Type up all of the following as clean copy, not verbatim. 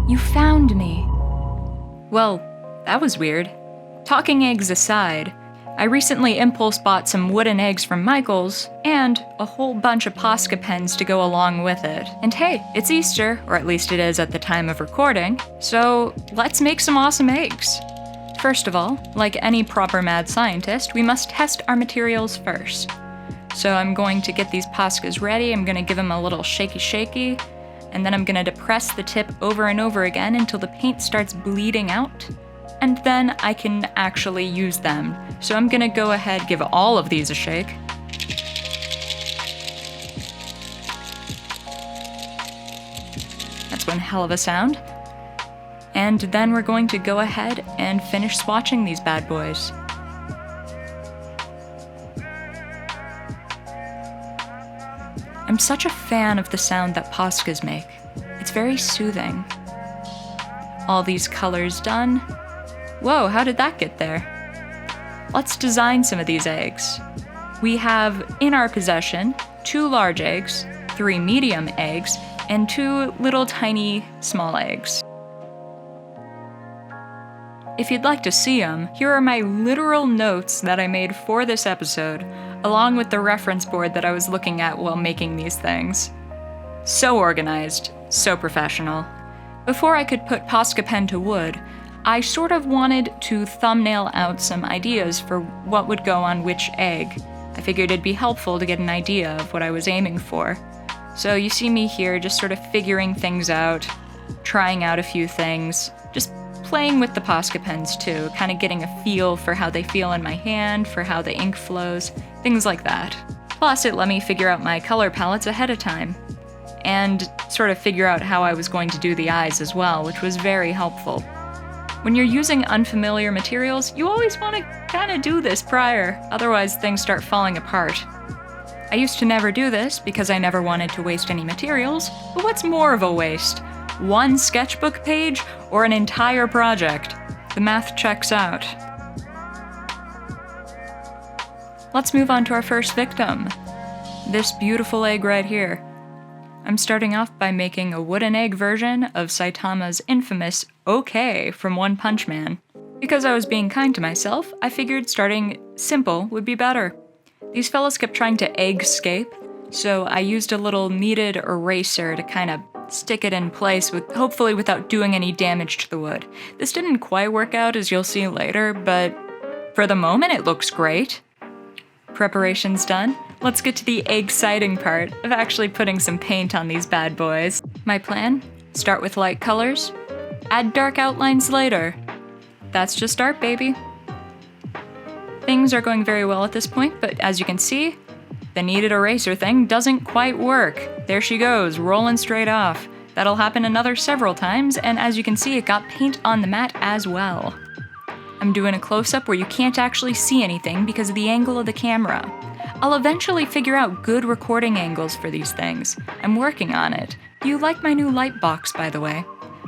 You found me. Well, that was weird. Talking eggs aside, I recently impulse bought some wooden eggs from Michael's and a whole bunch of Posca pens to go along with it. And hey, it's Easter, or at least it is at the time of recording, so let's make some awesome eggs. First of all, like any proper mad scientist, we must test our materials first. So I'm going to get these Poscas ready, I'm gonna give them a little shaky, and then I'm gonna depress the tip over and over again until the paint starts bleeding out, and then I can actually use them. So I'm gonna go ahead, give all of these a shake. That's one hell of a sound. And then we're going to go ahead and finish swatching these bad boys. I'm such a fan of the sound that Poscas make. It's very soothing. All these colors done. Whoa, how did that get there? Let's design some of these eggs. We have in our possession 2 large eggs, 3 medium eggs, and 2 little tiny small eggs. If you'd like to see them, here are my literal notes that I made for this episode, along with the reference board that I was looking at while making these things. So organized, so professional. Before I could put Posca pen to wood, I sort of wanted to thumbnail out some ideas for what would go on which egg. I figured it'd be helpful to get an idea of what I was aiming for. So you see me here just sort of figuring things out, trying out a few things, just playing with the Posca pens too, kind of getting a feel for how they feel in my hand, for how the ink flows, things like that. Plus, it let me figure out my color palettes ahead of time, and sort of figure out how I was going to do the eyes as well, which was very helpful. When you're using unfamiliar materials, you always want to kind of do this prior, otherwise things start falling apart. I used to never do this because I never wanted to waste any materials, but what's more of a waste? One sketchbook page or an entire project? The math checks out. Let's move on to our first victim. This beautiful egg right here. I'm starting off by making a wooden egg version of Saitama's infamous "okay" from One Punch Man. Because I was being kind to myself, I figured starting simple would be better. These fellas kept trying to egg-scape, so I used a little kneaded eraser to kind of stick it in place, hopefully without doing any damage to the wood. This didn't quite work out, as you'll see later, but for the moment it looks great. Preparation's done. Let's get to the exciting part of actually putting some paint on these bad boys. My plan? Start with light colors, add dark outlines later. That's just art, baby. Things are going very well at this point, but as you can see, the kneaded eraser thing doesn't quite work. There she goes, rolling straight off. That'll happen another several times, and as you can see, it got paint on the mat as well. I'm doing a close-up where you can't actually see anything because of the angle of the camera. I'll eventually figure out good recording angles for these things. I'm working on it. Do you like my new light box, by the way?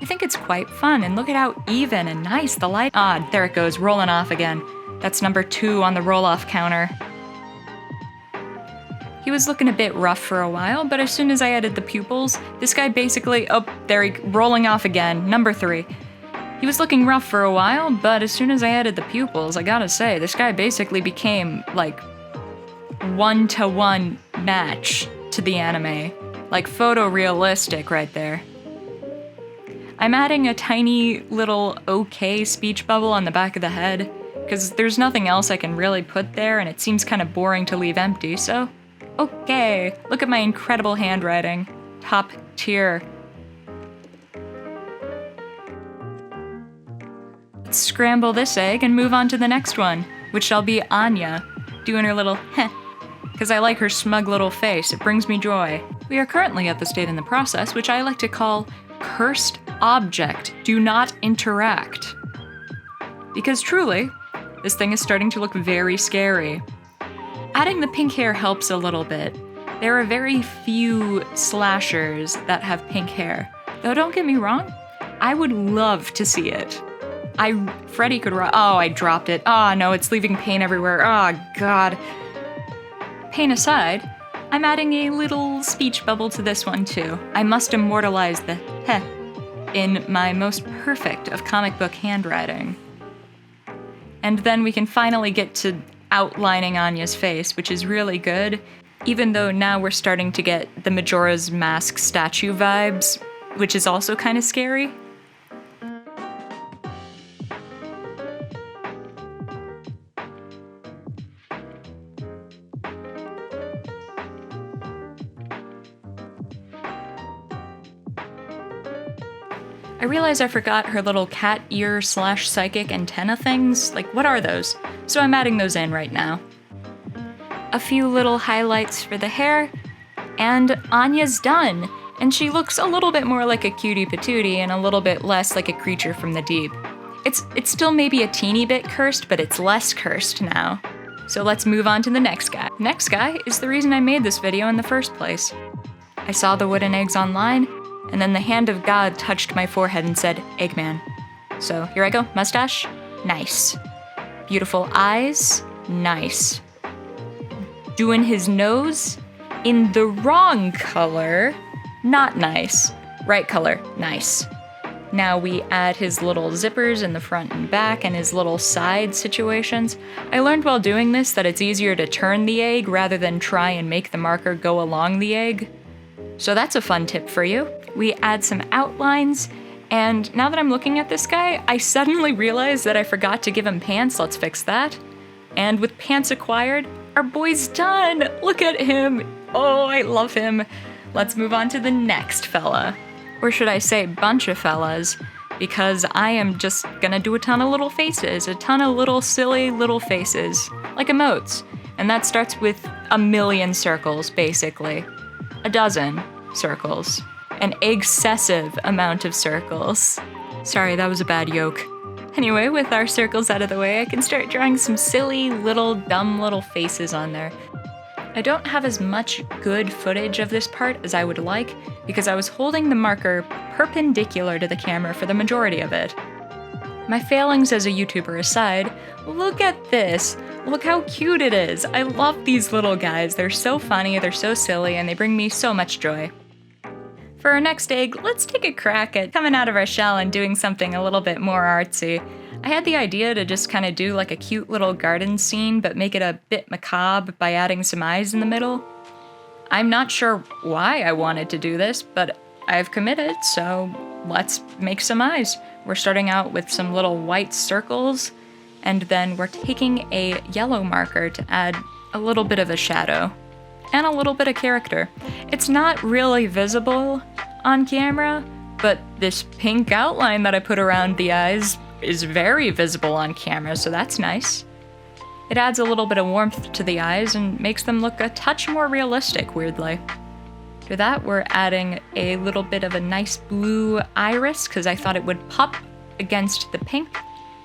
I think it's quite fun, and look at how even and nice the light— Ah, there it goes, rolling off again. That's number 2 on the roll-off counter. He was looking a bit rough for a while, but as soon as I added the pupils, this guy basically— oh, there he— rolling off again, number 3. He was looking rough for a while, but as soon as I added the pupils, I gotta say, this guy basically became, like, 1-to-1 match to the anime. Like, photorealistic right there. I'm adding a tiny little okay speech bubble on the back of the head, because there's nothing else I can really put there, and it seems kind of boring to leave empty, so— okay, look at my incredible handwriting. Top tier. Let's scramble this egg and move on to the next one, which shall be Anya, doing her little heh, because I like her smug little face, it brings me joy. We are currently at the state in the process which I like to call cursed object, do not interact. Because truly, this thing is starting to look very scary. Adding the pink hair helps a little bit. There are very few slashers that have pink hair. Though don't get me wrong, I would love to see it. Freddy could— oh, I dropped it. Oh no, it's leaving paint everywhere. Oh god. Paint aside, I'm adding a little speech bubble to this one too. I must immortalize the heh. in my most perfect of comic book handwriting. And then we can finally get to outlining Anya's face, which is really good, even though now we're starting to get the Majora's Mask statue vibes, which is also kind of scary. I realize I forgot her little cat ear / psychic antenna things. Like, what are those? So I'm adding those in right now. A few little highlights for the hair, and Anya's done. And she looks a little bit more like a cutie patootie and a little bit less like a creature from the deep. It's still maybe a teeny bit cursed, but it's less cursed now. So let's move on to the next guy. Next guy is the reason I made this video in the first place. I saw the wooden eggs online, and then the hand of God touched my forehead and said, Eggman. So here I go, mustache, nice. Beautiful eyes, nice. Doing his nose in the wrong color, not nice. Right color, nice. Now we add his little zippers in the front and back and his little side situations. I learned while doing this that it's easier to turn the egg rather than try and make the marker go along the egg. So that's a fun tip for you. We add some outlines, and now that I'm looking at this guy, I suddenly realize that I forgot to give him pants. Let's fix that. And with pants acquired, our boy's done! Look at him! Oh, I love him! Let's move on to the next fella. Or should I say bunch of fellas, because I am just gonna do a ton of little faces, a ton of little silly little faces, like emotes. And that starts with a million circles, basically. A dozen circles. An excessive amount of circles. Sorry, that was a bad yoke. Anyway, with our circles out of the way, I can start drawing some silly little dumb little faces on there. I don't have as much good footage of this part as I would like because I was holding the marker perpendicular to the camera for the majority of it. My failings as a YouTuber aside, look at this. Look how cute it is. I love these little guys. They're so funny, they're so silly, and they bring me so much joy. For our next egg, let's take a crack at coming out of our shell and doing something a little bit more artsy. I had the idea to just kind of do like a cute little garden scene, but make it a bit macabre by adding some eyes in the middle. I'm not sure why I wanted to do this, but I've committed, so let's make some eyes. We're starting out with some little white circles, and then we're taking a yellow marker to add a little bit of a shadow and a little bit of character. It's not really visible on camera, but this pink outline that I put around the eyes is very visible on camera, so that's nice. It adds a little bit of warmth to the eyes and makes them look a touch more realistic, weirdly. After that, we're adding a little bit of a nice blue iris, because I thought it would pop against the pink,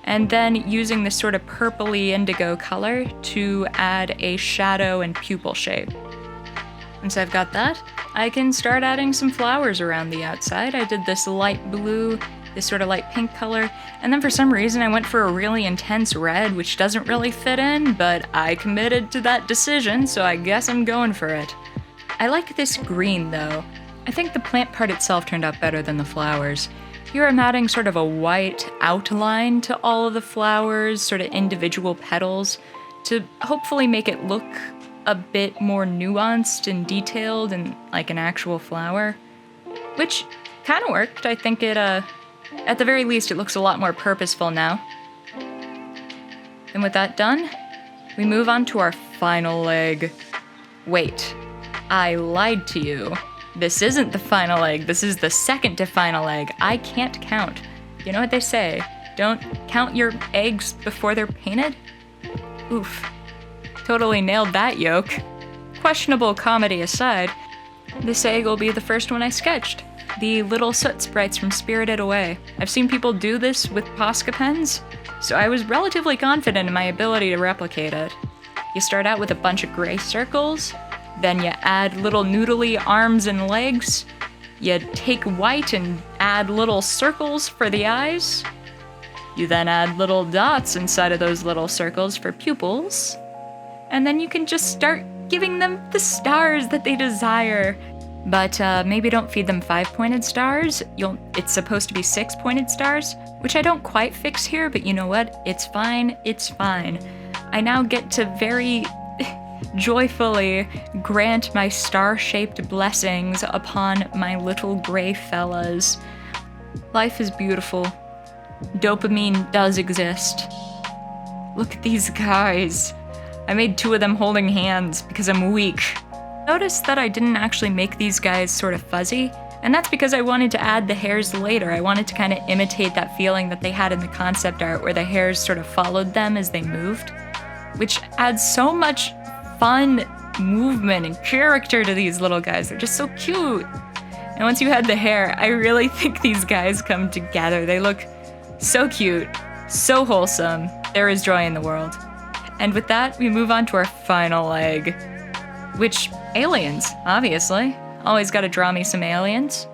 and then using this sort of purpley indigo color to add a shadow and pupil shape. Once I've got that, I can start adding some flowers around the outside. I did this light blue, this sort of light pink color, and then for some reason I went for a really intense red, which doesn't really fit in, but I committed to that decision, so I guess I'm going for it. I like this green though. I think the plant part itself turned out better than the flowers. Here I'm adding sort of a white outline to all of the flowers, sort of individual petals, to hopefully make it look a bit more nuanced and detailed and like an actual flower, which kind of worked. I think it, at the very least, it looks a lot more purposeful now. And with that done, we move on to our final leg. Wait, I lied to you. This isn't the final egg, this is the second to final egg. I can't count. You know what they say, don't count your eggs before they're painted? Oof. Totally nailed that yoke. Questionable comedy aside, this egg will be the first one I sketched. The little soot sprites from Spirited Away. I've seen people do this with Posca pens, so I was relatively confident in my ability to replicate it. You start out with a bunch of gray circles, then you add little noodly arms and legs, you take white and add little circles for the eyes, you then add little dots inside of those little circles for pupils, and then you can just start giving them the stars that they desire. But maybe don't feed them 5-pointed stars. It's supposed to be 6-pointed stars, which I don't quite fix here, but you know what? It's fine, it's fine. I now get to very joyfully grant my star-shaped blessings upon my little gray fellas. Life is beautiful. Dopamine does exist. Look at these guys. I made 2 of them holding hands because I'm weak. Notice that I didn't actually make these guys sort of fuzzy, and that's because I wanted to add the hairs later. I wanted to kind of imitate that feeling that they had in the concept art where the hairs sort of followed them as they moved, which adds so much fun movement and character to these little guys. They're just so cute. And once you had the hair, I really think these guys come together. They look so cute, so wholesome. There is joy in the world. And with that, we move on to our final egg, which, aliens, obviously. Always gotta draw me some aliens.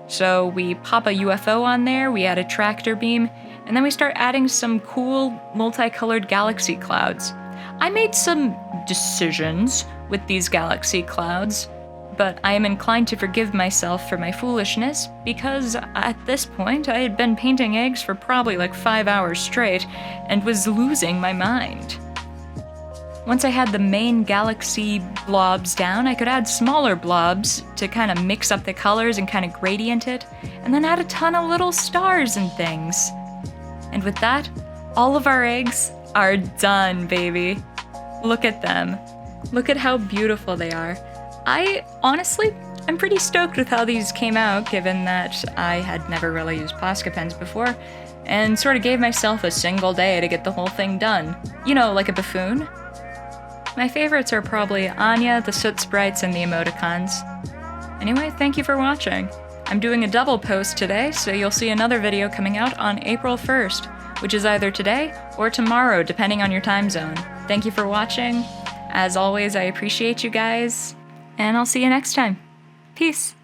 So we pop a UFO on there, we add a tractor beam, and then we start adding some cool multicolored galaxy clouds. I made some decisions with these galaxy clouds, but I am inclined to forgive myself for my foolishness because at this point I had been painting eggs for probably like 5 hours straight and was losing my mind. Once I had the main galaxy blobs down, I could add smaller blobs to kind of mix up the colors and kind of gradient it, and then add a ton of little stars and things. And with that, all of our eggs are done, baby. Look at them. Look at how beautiful they are. I'm pretty stoked with how these came out, given that I had never really used Posca pens before, and sort of gave myself a single day to get the whole thing done. You know, like a buffoon. My favorites are probably Anya, the soot sprites, and the emoticons. Anyway, thank you for watching. I'm doing a double post today, so you'll see another video coming out on April 1st, which is either today or tomorrow, depending on your time zone. Thank you for watching. As always, I appreciate you guys, and I'll see you next time. Peace.